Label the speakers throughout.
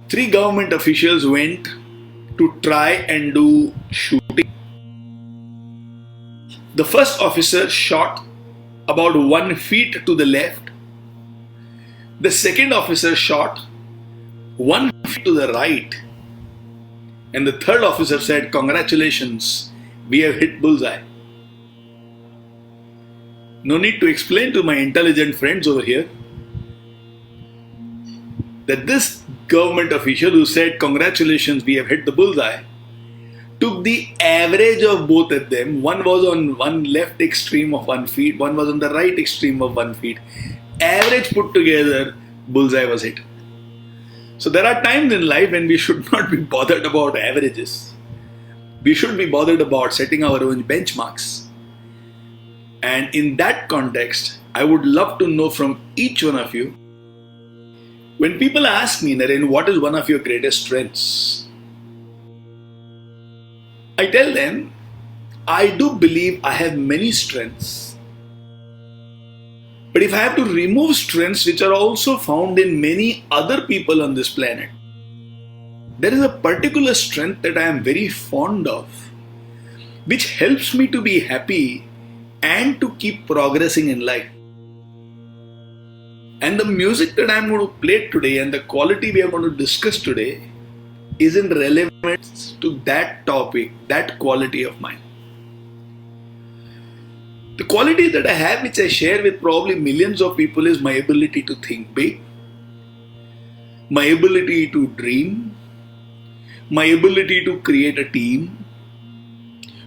Speaker 1: Three government officials went to try and do shooting. The first officer shot about 1 feet to the left. The second officer shot 1 feet to the right. And the third officer said, "Congratulations, we have hit bullseye." No need to explain to my intelligent friends over here that this government official who said, "Congratulations, we have hit the bullseye," took the average of both of them. One was on one left extreme of 1 feet, one was on the right extreme of 1 feet. Average put together, bullseye was hit. So there are times in life when we should not be bothered about averages. We should be bothered about setting our own benchmarks. And in that context, I would love to know from each one of you, when people ask me, "Naren, what is one of your greatest strengths?" I tell them, I do believe I have many strengths. But if I have to remove strengths which are also found in many other people on this planet, there is a particular strength that I am very fond of, which helps me to be happy and to keep progressing in life. And the music that I am going to play today and the quality we are going to discuss today is in relevance to that topic, that quality of mine. The quality that I have, which I share with probably millions of people, is my ability to think big, my ability to dream, my ability to create a team,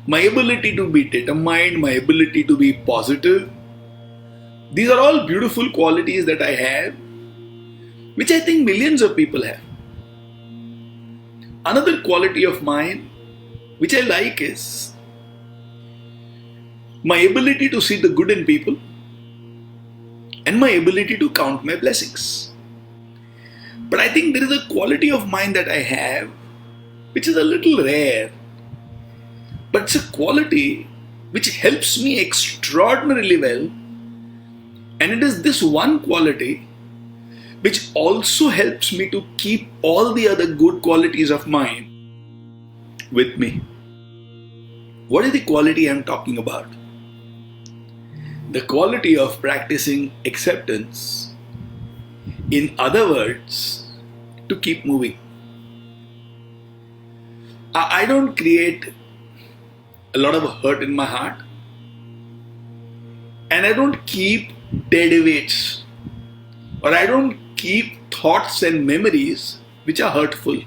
Speaker 1: my ability to be determined, my ability to be positive. These are all beautiful qualities that I have, which I think millions of people have. Another quality of mine, which I like, is my ability to see the good in people and my ability to count my blessings. But I think there is a quality of mine that I have, which is a little rare, but it's a quality which helps me extraordinarily well. And it is this one quality which also helps me to keep all the other good qualities of mine with me. What is the quality I'm talking about? The quality of practicing acceptance. In other words, to keep moving. I don't create a lot of hurt in my heart, and I don't keep dead weights, or I don't keep thoughts and memories which are hurtful.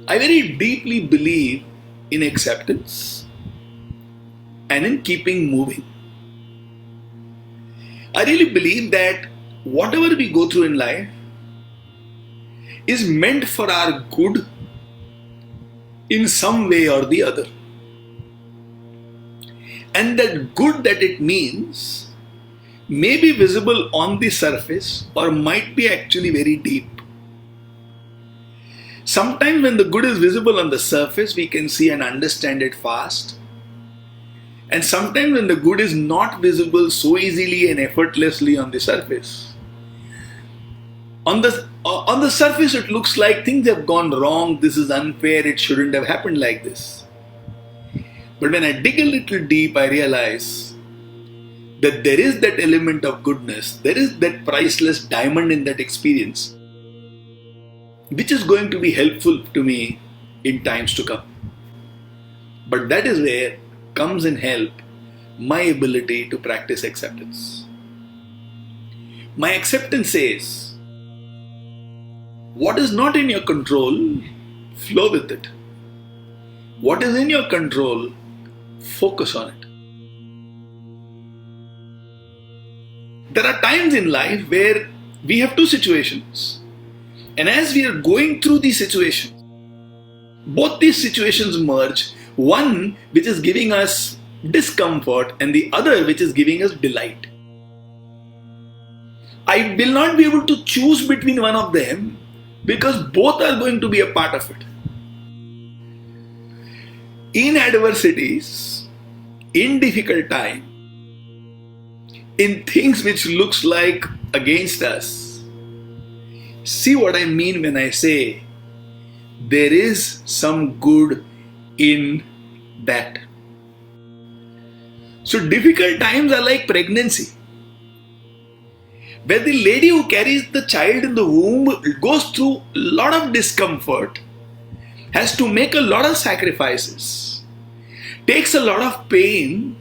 Speaker 1: I very deeply believe in acceptance and in keeping moving. I really believe that whatever we go through in life is meant for our good in some way or the other. And that good that it means may be visible on the surface or might be actually very deep. Sometimes when the good is visible on the surface, we can see and understand it fast. And sometimes when the good is not visible so easily and effortlessly on the surface, on the surface it looks like things have gone wrong, this is unfair, it shouldn't have happened like this. But when I dig a little deep, I realize that there is that element of goodness, there is that priceless diamond in that experience, which is going to be helpful to me in times to come. But that is where comes in help my ability to practice acceptance. My acceptance says, what is not in your control, flow with it. What is in your control, focus on it. There are times in life where we have two situations. And as we are going through these situations, both these situations merge. One which is giving us discomfort and the other which is giving us delight. I will not be able to choose between one of them because both are going to be a part of it. In adversities, in difficult time, in things which looks like against us, See what I mean when I say there is some good in that. So difficult times are like pregnancy, where the lady who carries the child in the womb goes through a lot of discomfort, has to make a lot of sacrifices, takes a lot of pain,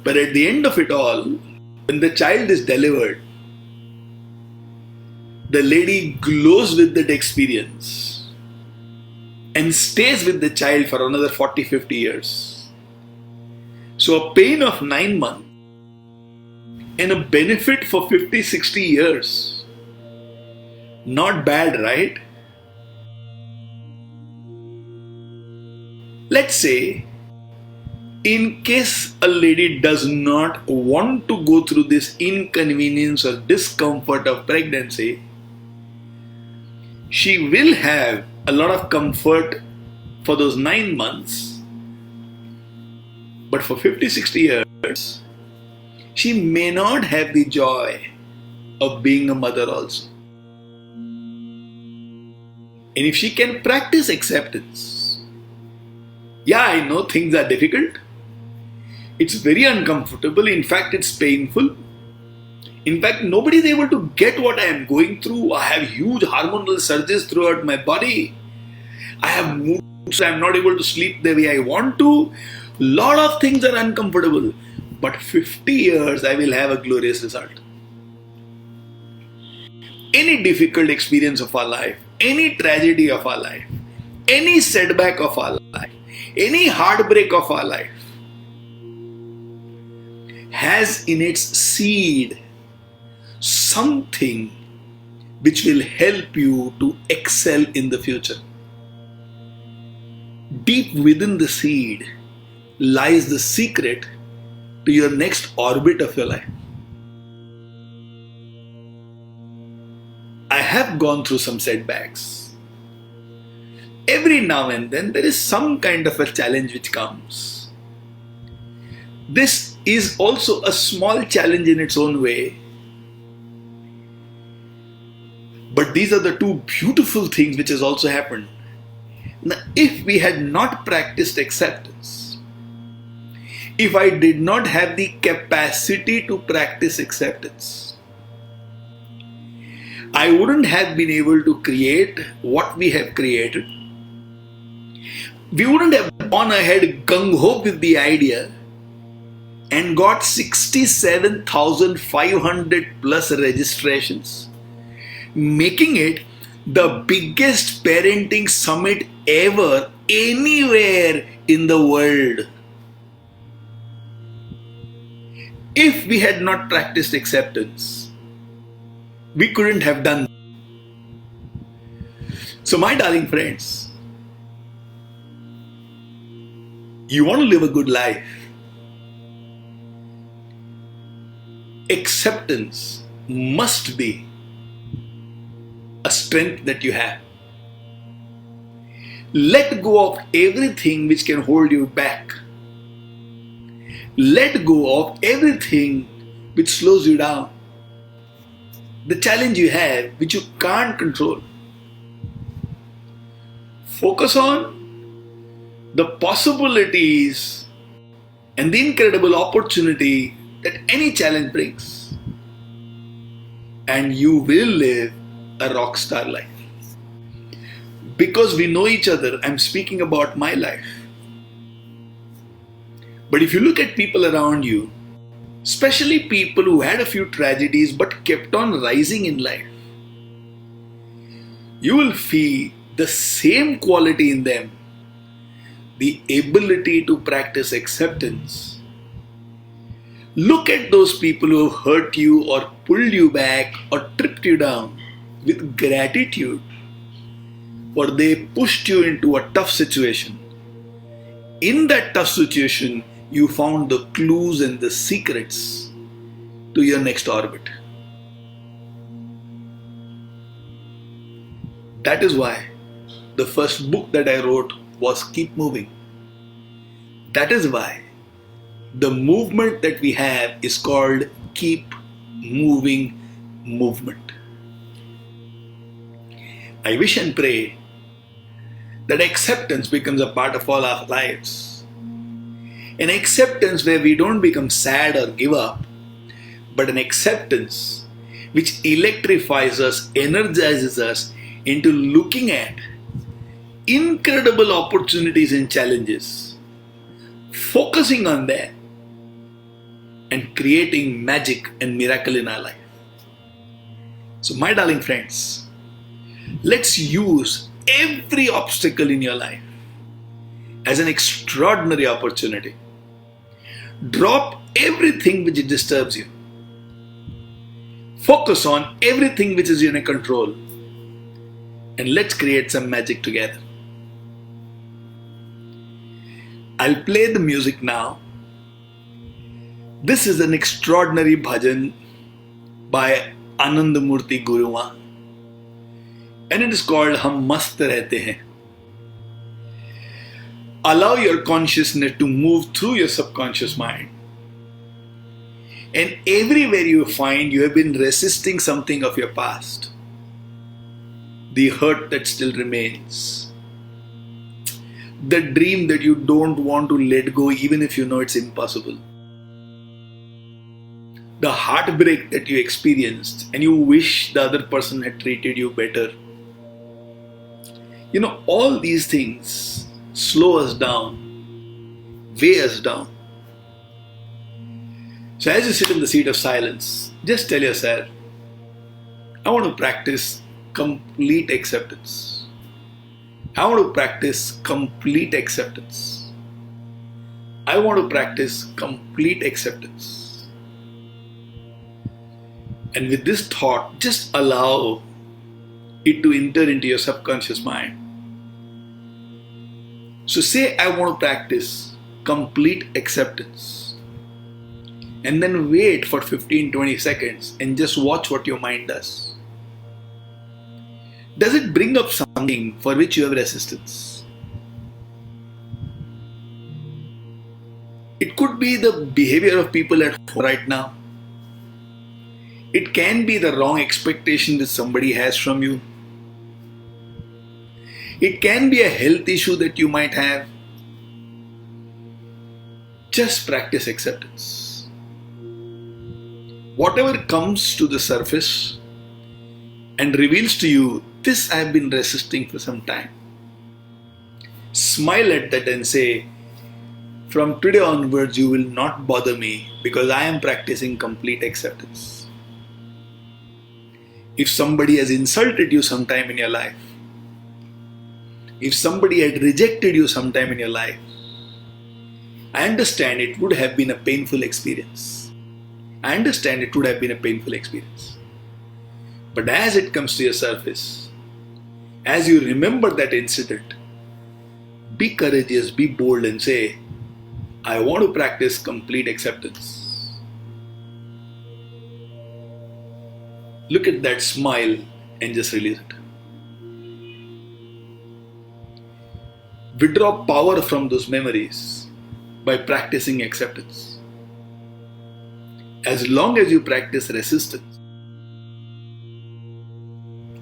Speaker 1: but at the end of it all, when the child is delivered, the lady glows with that experience and stays with the child for another 40-50 years. So a pain of 9 months and a benefit for 50-60 years. Not bad, right? Let's say, in case a lady does not want to go through this inconvenience or discomfort of pregnancy, she will have a lot of comfort for those 9 months, but for 50-60 years, she may not have the joy of being a mother also. And if she can practice acceptance, yeah, I know things are difficult. It's very uncomfortable. In fact, it's painful. In fact, nobody is able to get what I am going through. I have huge hormonal surges throughout my body. I have moods. I am not able to sleep the way I want to. Lot of things are uncomfortable. But 50 years, I will have a glorious result. Any difficult experience of our life, any tragedy of our life, any setback of our life, any heartbreak of our life has in its seed something which will help you to excel in the future. Deep within the seed lies the secret to your next orbit of your life. I have gone through some setbacks. Every now and then there is some kind of a challenge which comes. This is also a small challenge in its own way. But these are the two beautiful things which has also happened. Now, if we had not practiced acceptance, if I did not have the capacity to practice acceptance, I wouldn't have been able to create what we have created. We wouldn't have gone ahead gung-ho with the idea and got 67,500 plus registrations, making it the biggest parenting summit ever anywhere in the world. If we had not practiced acceptance, we couldn't have done. So my darling friends, you want to live a good life. Acceptance must be a strength that you have. Let go of everything which can hold you back. Let go of everything which slows you down. The challenge you have which you can't control. Focus on the possibilities and the incredible opportunity that any challenge brings. And you will live a rock star life. Because we know each other, I'm speaking about my life. But if you look at people around you, especially people who had a few tragedies but kept on rising in life, you will feel the same quality in them, the ability to practice acceptance. Look at those people who have hurt you or pulled you back or tripped you down with gratitude, for they pushed you into a tough situation. In that tough situation, you found the clues and the secrets to your next orbit. That is why the first book that I wrote was Keep Moving. That is why the movement that we have is called Keep Moving Movement. I wish and pray that acceptance becomes a part of all our lives. An acceptance where we don't become sad or give up, but an acceptance which electrifies us, energizes us into looking at incredible opportunities and challenges, focusing on that, and creating magic and miracle in our life. So, my darling friends, let's use every obstacle in your life as an extraordinary opportunity. Drop everything which disturbs you. Focus on everything which is in your control. And let's create some magic together. I'll play the music now. This is an extraordinary bhajan by Anandamurti Guruma, and it is called Hum Mast Rehte Hain. Allow your consciousness to move through your subconscious mind. And everywhere you find you have been resisting something of your past, the hurt that still remains, the dream that you don't want to let go even if you know it's impossible, the heartbreak that you experienced and you wish the other person had treated you better. All these things slow us down, weigh us down. So as you sit in the seat of silence, just tell yourself, I want to practice complete acceptance. I want to practice complete acceptance. I want to practice complete acceptance. And with this thought, just allow it to enter into your subconscious mind. So say, I want to practice complete acceptance. And then wait for 15-20 seconds and just watch what your mind does. Does it bring up something for which you have resistance? It could be the behavior of people at home right now. It can be the wrong expectation that somebody has from you. It can be a health issue that you might have. Just practice acceptance. Whatever comes to the surface and reveals to you, this I have been resisting for some time. Smile at that and say, from today onwards you will not bother me because I am practicing complete acceptance. If somebody has insulted you sometime in your life, if somebody had rejected you sometime in your life, I understand it would have been a painful experience. I understand it would have been a painful experience. But as it comes to your surface, as you remember that incident, be courageous, be bold and say, I want to practice complete acceptance. Look at that smile and just release it. Withdraw power from those memories by practicing acceptance. As long as you practice resistance,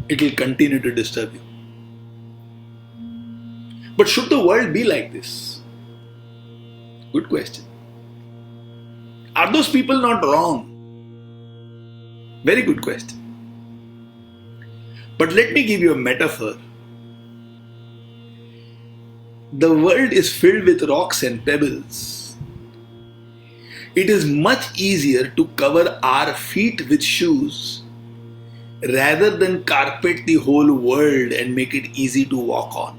Speaker 1: it will continue to disturb you. But should the world be like this? Good question. Are those people not wrong? Very good question. But let me give you a metaphor. The world is filled with rocks and pebbles. It is much easier to cover our feet with shoes rather than carpet the whole world and make it easy to walk on.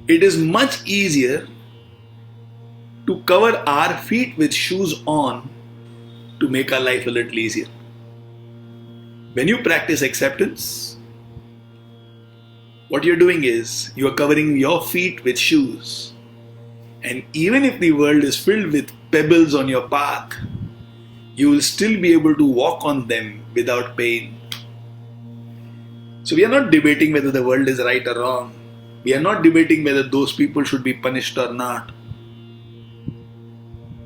Speaker 1: It is much easier to cover our feet with shoes on to make our life a little easier. When you practice acceptance, what you're doing is you are covering your feet with shoes. And even if the world is filled with pebbles on your path, you will still be able to walk on them without pain. So we are not debating whether the world is right or wrong. We are not debating whether those people should be punished or not.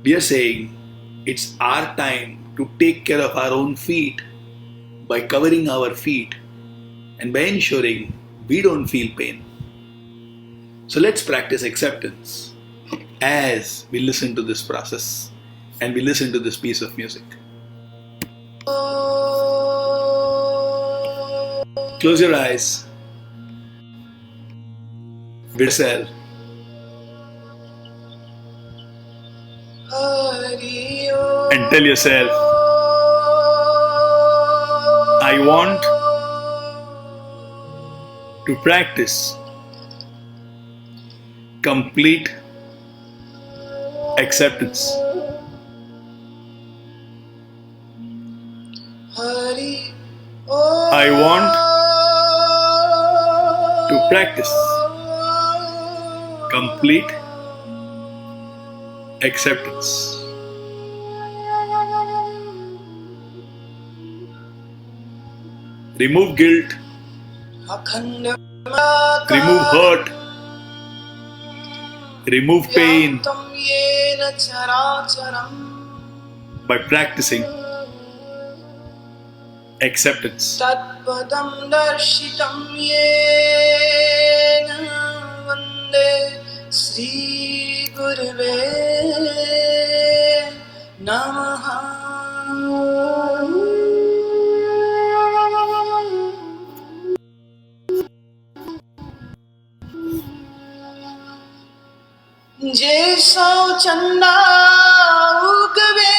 Speaker 1: We are saying it's our time to take care of our own feet by covering our feet and by ensuring we don't feel pain. So let's practice acceptance as we listen to this process and we listen to this piece of music. Close your eyes. With yourself. And tell yourself, I want to practice complete acceptance. I want to practice complete acceptance. Remove guilt, remove hurt, remove pain by practicing acceptance.
Speaker 2: Tatpadam darshitam yena vande Sri Gurave Namaha. जैसो चंदा उगवे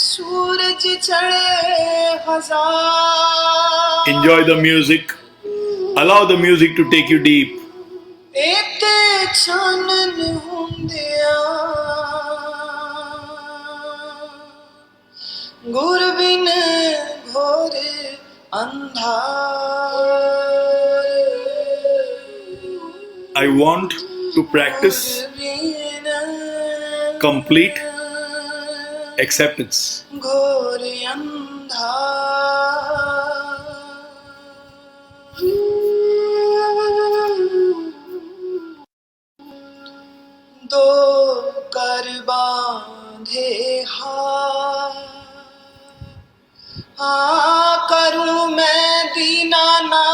Speaker 2: सूरज चढ़े हजार.
Speaker 1: Enjoy the music. Allow the music to take you deep.
Speaker 2: एते चानन हुंदिया गुर बिन घोर अंधार.
Speaker 1: I want to practice complete acceptance.
Speaker 2: घोर अंधार. दो कर बांधे हाथ करूं मैं दीनानाथ.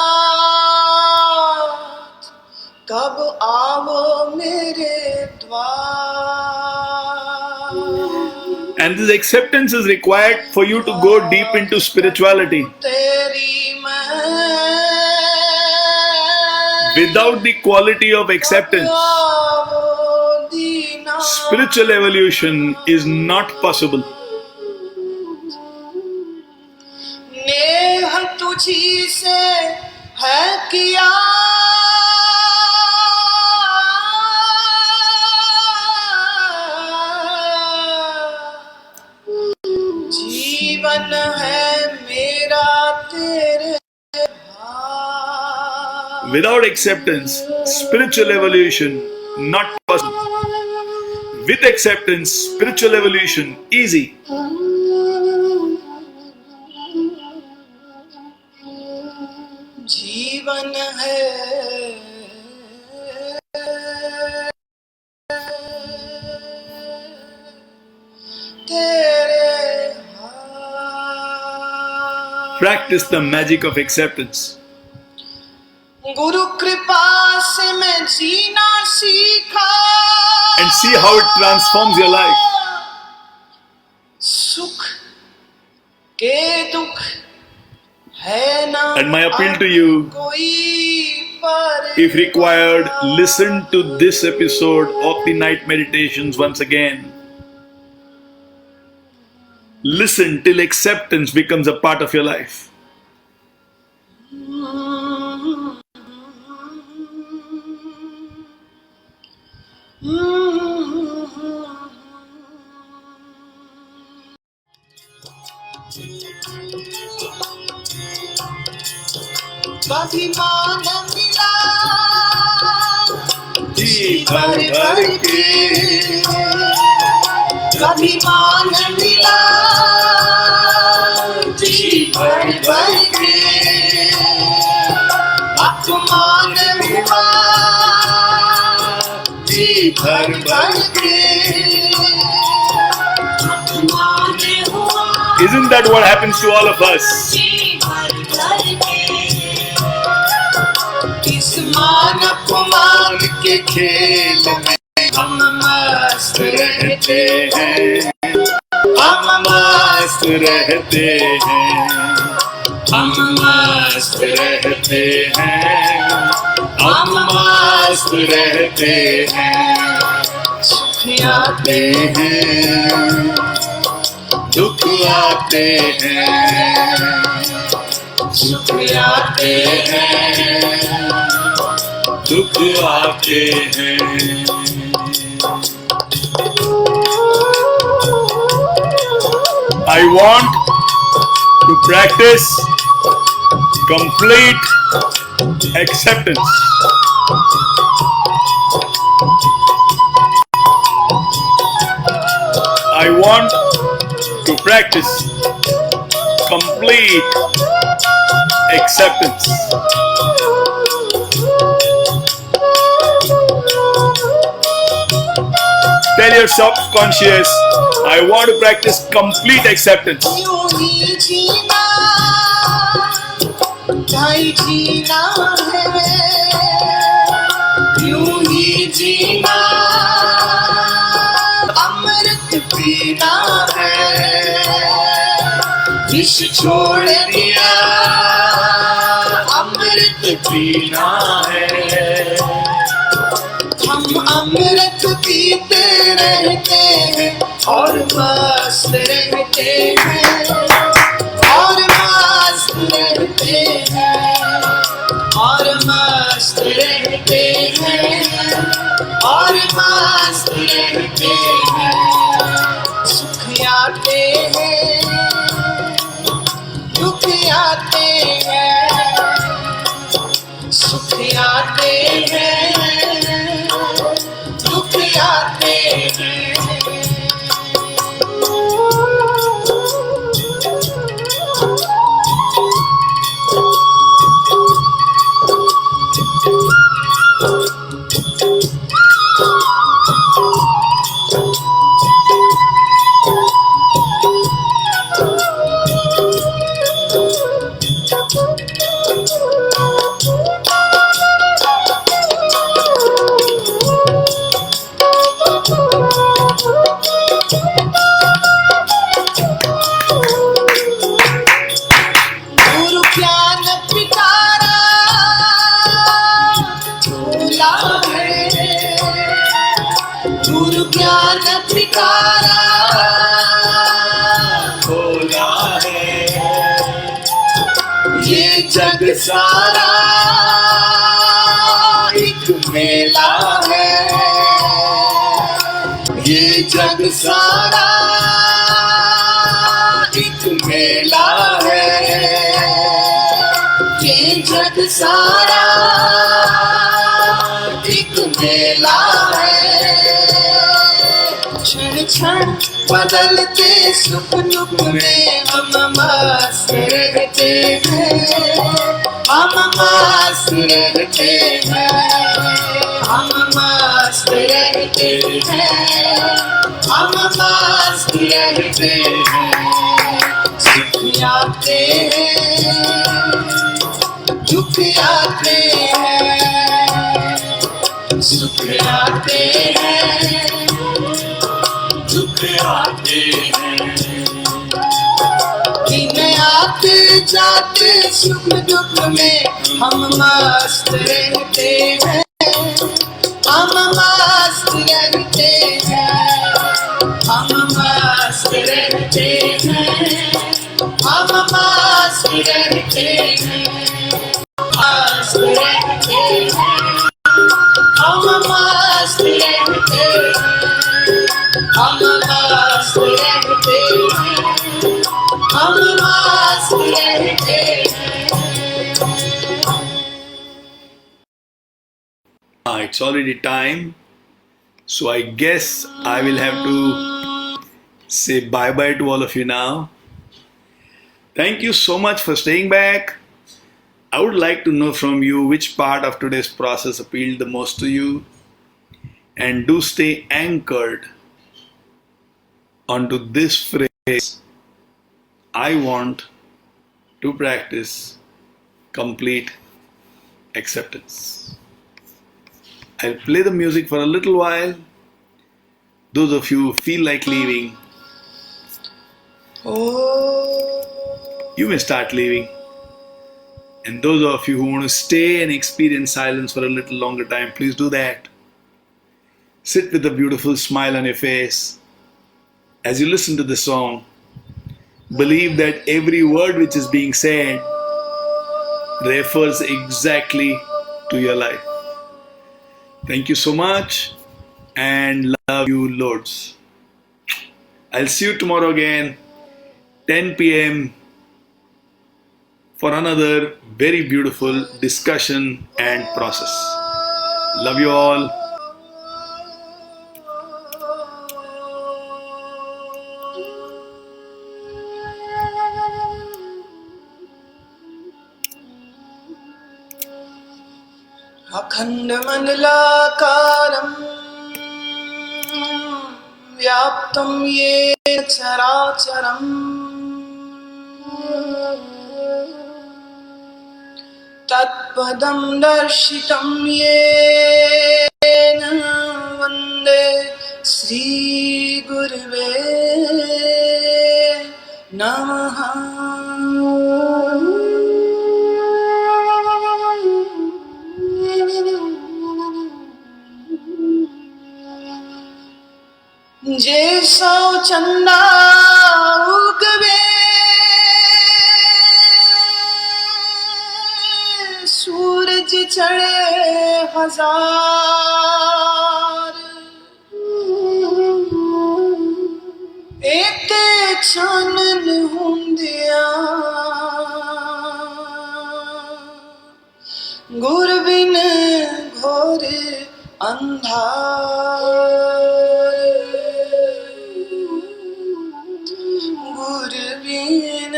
Speaker 2: कब आओ मेरे द्वार.
Speaker 1: And this acceptance is required for you to go deep into spirituality.
Speaker 2: तेरी मैं
Speaker 1: Without the quality of acceptance, spiritual evolution is not possible.
Speaker 2: नेह तुझी से है किया जीवन है मेरा तेरे.
Speaker 1: Without acceptance, spiritual evolution not possible. With acceptance, spiritual evolution easy.
Speaker 2: जीवन है तेरे हाथ.
Speaker 1: Practice the magic of acceptance.
Speaker 2: गुरु कृपा से मैं जीना सीखा.
Speaker 1: And see how it transforms your life.
Speaker 2: सुख के दुख है ना.
Speaker 1: And my appeal to you, if required, listen to this episode of the night meditations once again. Listen till acceptance becomes a part of your life.
Speaker 2: अभिमान मिला
Speaker 1: जी भर भर के,
Speaker 2: अभिमान मिला जी भर भर के. अपमान हुआ जी भर भर के. अपमान
Speaker 1: Isn't that what happens to all of us?
Speaker 2: इस मान अपमान के खेल में हम मस्त रहते हैं, हम मस्त रहते हैं, हम मस्त रहते हैं, हम मस्त रहते हैं। सुख आते हैं, दुख आते हैं, सुख आते हैं, दुख आते हैं।
Speaker 1: I want to practice complete acceptance. I want to practice complete acceptance. Tell your subconscious, I want to practice complete acceptance.
Speaker 2: यूं ही जीना, ढाई जीना है, यूं ही जीना, अमृत पीना है, विष छोड़ दिया, अमृत पीना है। हम अमृत पीते रहते हैं और मस्त रहते हैं, और मस्त रहते हैं, और मस्त रहते हैं, और मस्त रहते हैं। सुख आते हैं, दुख आते हैं, सुख आते हैं, दुख आते हैं। गुरु ज्ञान पिटारा झूला है, गुरु ज्ञान पिटारा झूला है। ये जग सारा एक मेला है, ये जग सारा एक मेला है, ये जग सारा एक मेला है। क्षण क्षण बदलते सुख दुख में हम मस्त रहते हैं, हम मस्त रहते हैं, हम मस्त रहते हैं, हम मस्त रहते हैं। सुख आते हैं, दुख आते हैं, सुख आते हैं, दुख आते हैं। दिन आते जाते सुख दुख में हम मस्त रहते हैं, हम मस्त रहते हैं, हम मस्त रहते हैं, हम मस्त रहते हैं, मस्त रहते हैं, हम मस्त रहते हैं, हम मस्त रहते हैं, हम मस्त रहते हैं।
Speaker 1: It's already time, so I guess I will have to say bye bye to all of you now. Thank you so much for staying back. I would like to know from you which part of today's process appealed the most to you, and do stay anchored onto this phrase, I want to practice complete acceptance. I'll play the music for a little while. Those of you who feel like leaving, you may start leaving. And those of you who want to stay and experience silence for a little longer time, please do that. Sit with a beautiful smile on your face as you listen to the song. Believe that every word which is being said refers exactly to your life. Thank you so much and love you loads. I'll see you tomorrow again, 10 p.m. for another very beautiful discussion and process. Love you all.
Speaker 2: अखण्डमण्डलाकारं व्याप्तं येन चराचरम् तत्पदं दर्शितं येन वन्दे श्रीगुरुवे नमः। जैसो चंदा उगवे सूरज चढ़े हजार एते चानन हुंदिया गुर बिन घोर अंधार गुर बिन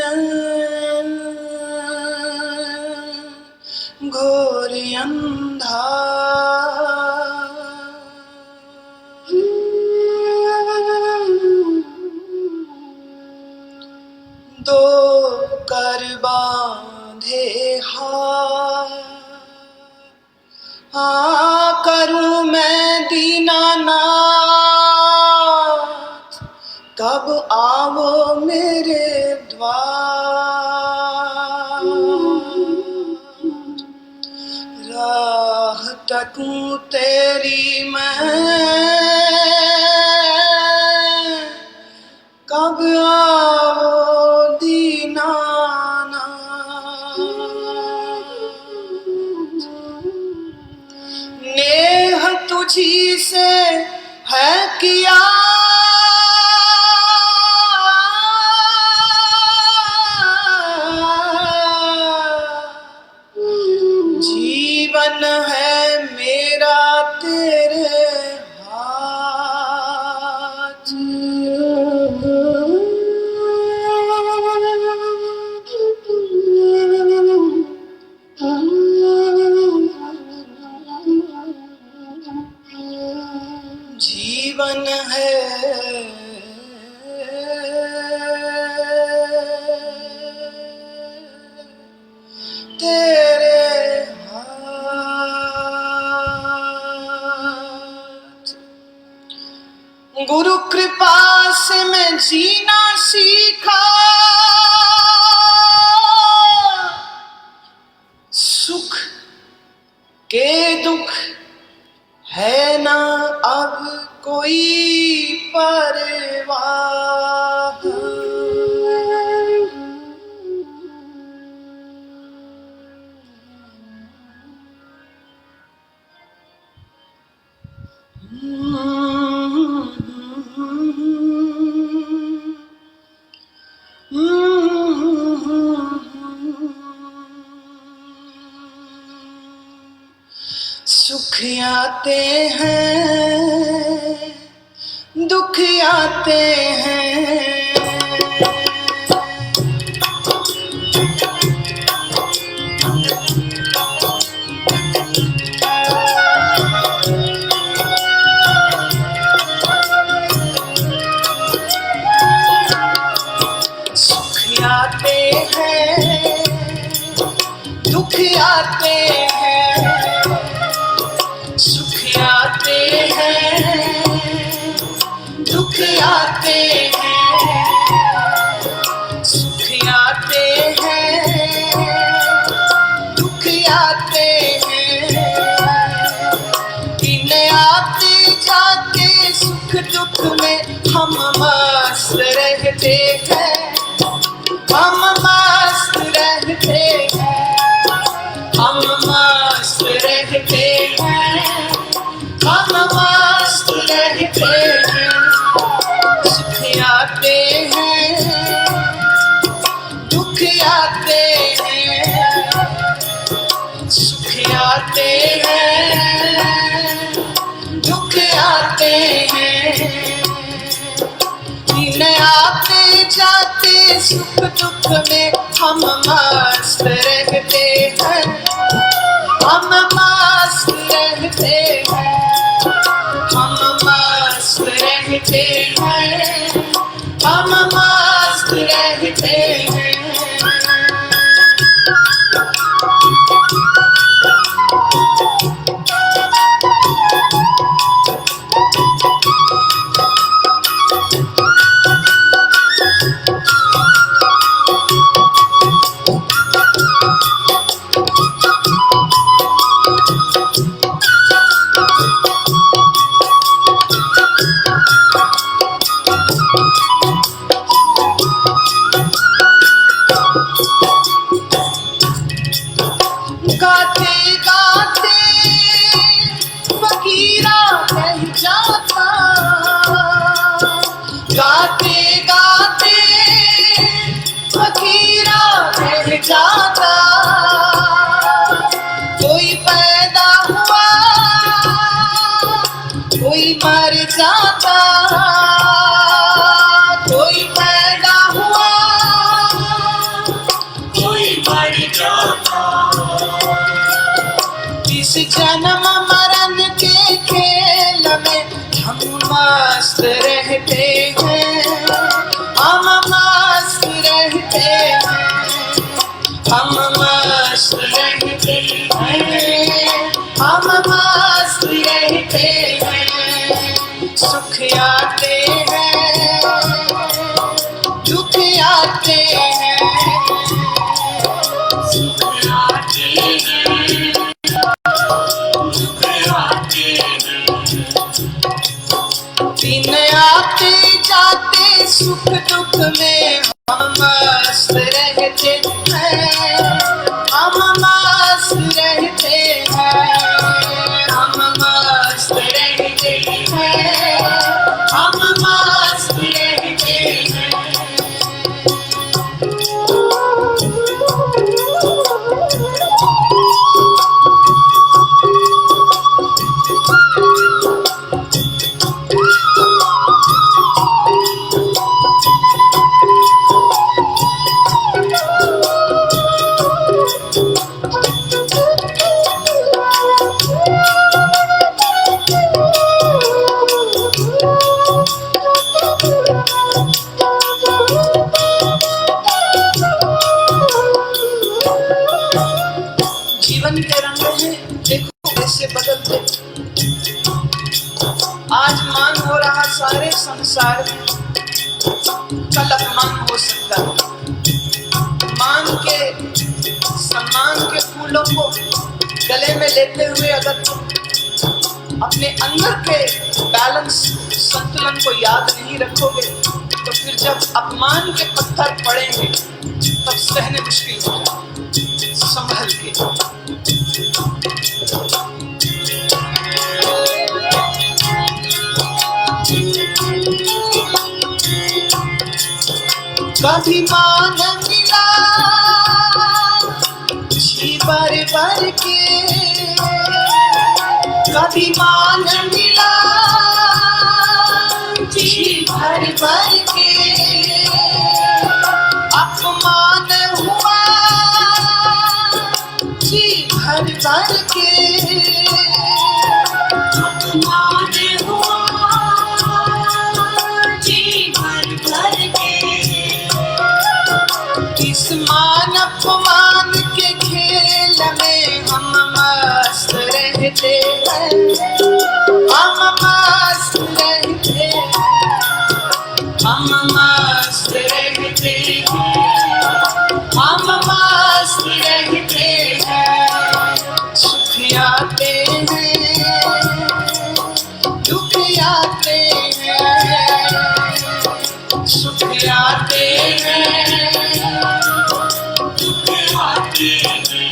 Speaker 2: घोर अंधार। दो कर बांधे हाथ करूं मैं दीनानाथ कब आओ मेरे द्वार। राह तकूं तेरी मैं कब आओ दीनानाथ। नेह तुझी से है किया जीवन है मेरा तेरे हाथ। जीवन है तेरे हाथ। गुरु कृपा से मैं जीना सीखा सुख के दुख है ना अब कोई परवाह। सुख आते हैं दुख आते हैं सुख दुख आते हैं, सुख आते हैं, दुख आते हैं, सुख आते हैं, दुख आते हैं। इन्हें आते जाते सुख दुख में हम मस्त रहते हैं, हम मस्त रहते हैं, हम मस्त रहते हैं, हम मस्त रहते हैं। सुख आते हैं, दुख आते हैं, सुख आते हैं, दुख आते हैं। इन्हें आते जाते सुख दुख में हम मस्त रहते हैं, हम मस्त रहते हैं, हम मस्त रहते हैं, हम मस्त रहते हैं। गाते गाते फकीरा रह जाता, गाते गाते फकीरा रह जाता। कोई पैदा हुआ कोई मर जाता, कोई पैदा हुआ कोई मर जाता। इस जन्म मरण के खेल में हम मस्त रहते हैं, हम मस्त रहते हैं, हम मस्त रहते हैं, हम मस्त रहते हैं। सुख आते हैं, दुख आते हैं, सुख आते हैं, दिन आते जाते सुख दुख में हम मस्त रहते हैं, हम मस्त रहते हैं, हम मस्त रहते हैं, हम मस्त रहते हैं। जीवन के रंग हैं, देखो कैसे बदलते। आज मान हो रहा सारे संसार में, कल अपमान हो सकता है। मान के सम्मान के फूलों को गले में लेते हुए अगर तुम अपने अंदर के बैलेंस संतुलन को याद नहीं रखोगे तो फिर जब अपमान के पत्थर पड़ेंगे तब सहने मुश्किल हो जाए। संभल के कभी मान मिला जी भर भर के, कभी मान मिला जी भर भर के। अपमान हुआ जी भर भर के, अपमान हुआ जी भर भर के। इस मान अपमान के खेल रहते हैं, हम मस्त रहते हैं, हम मस्त रहते हैं, हम मस्त रहते हैं। सुख आते हैं, दुख आते हैं, सुख आते हैं, दुख आते हैं।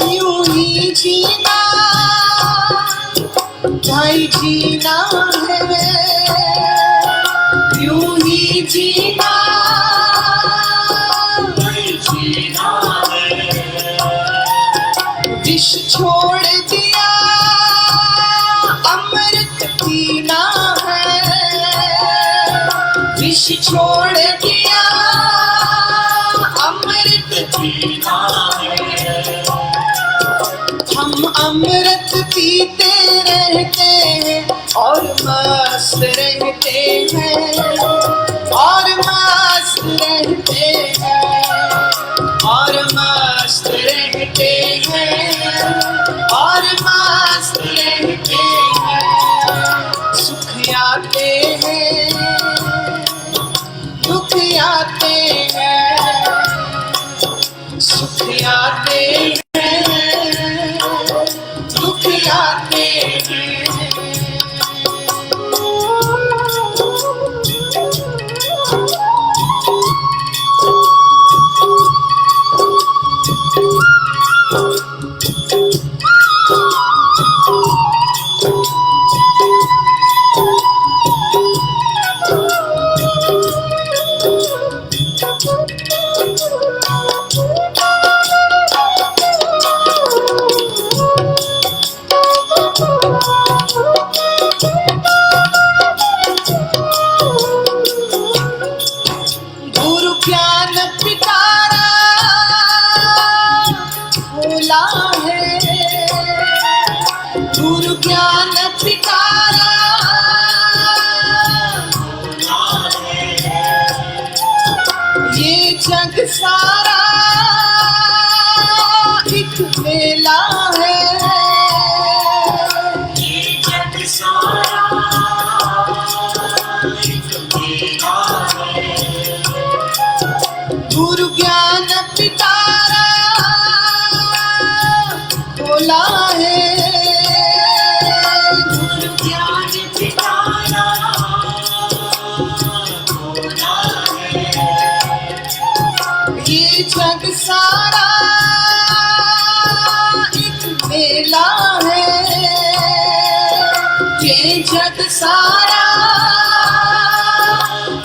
Speaker 2: यूं ही जीना भाई जीना है, यूं ही जीना भाई जीना है। विष छोड़ दिया अमृत पीना है, विष छोड़ दिया अमृत पीना है। हम अमृत पीते रहते हैं और मस्त रहते हैं, और मस्त रहते हैं, और मस्त रहते हैं, और मस्त रहते हैं। सुख आते हैं, दुख आते हैं, सुख आते हैं, दुख आते हैं। गुरु ज्ञान पिटारा खोला है, गुरु ज्ञान पिटारा खोला है। ये जग सारा एक मेला है, ये जग सारा एक मेला है। गुरु ज्ञान पिटारा खोला है, गुरु ज्ञान पिटारा खोला है। ये जग सारा एक मेला है, ये जग सारा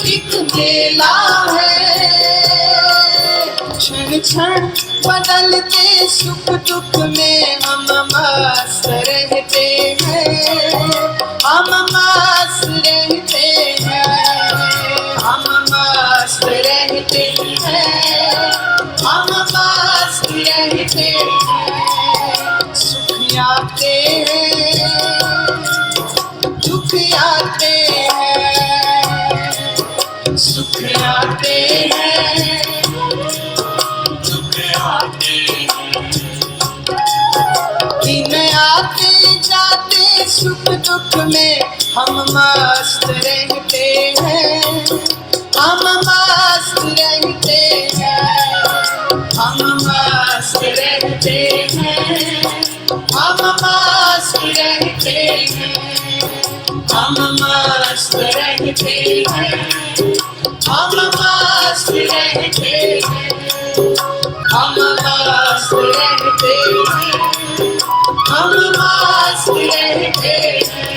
Speaker 2: एक मेला है। क्षण क्षण बदलते सुख दुख में हम मस्त रहते हैं, हम मस्त रहते हैं, हम मस्त रहते हैं, हम मस्त रहते हैं। सुख आते हैं, दुख आते हैं, सुख आते हैं, दुख आते हैं। दिन आते जाते सुख दुख में हम मस्त रहते हैं, हम मस्त रहते हैं, हम मस्त रहते हैं, हम मस्त रहते हैं, हम मस्त रहते हैं, हम मस्त रहते हैं, हम मस्त रहते हैं, हम मस्त रहते हैं।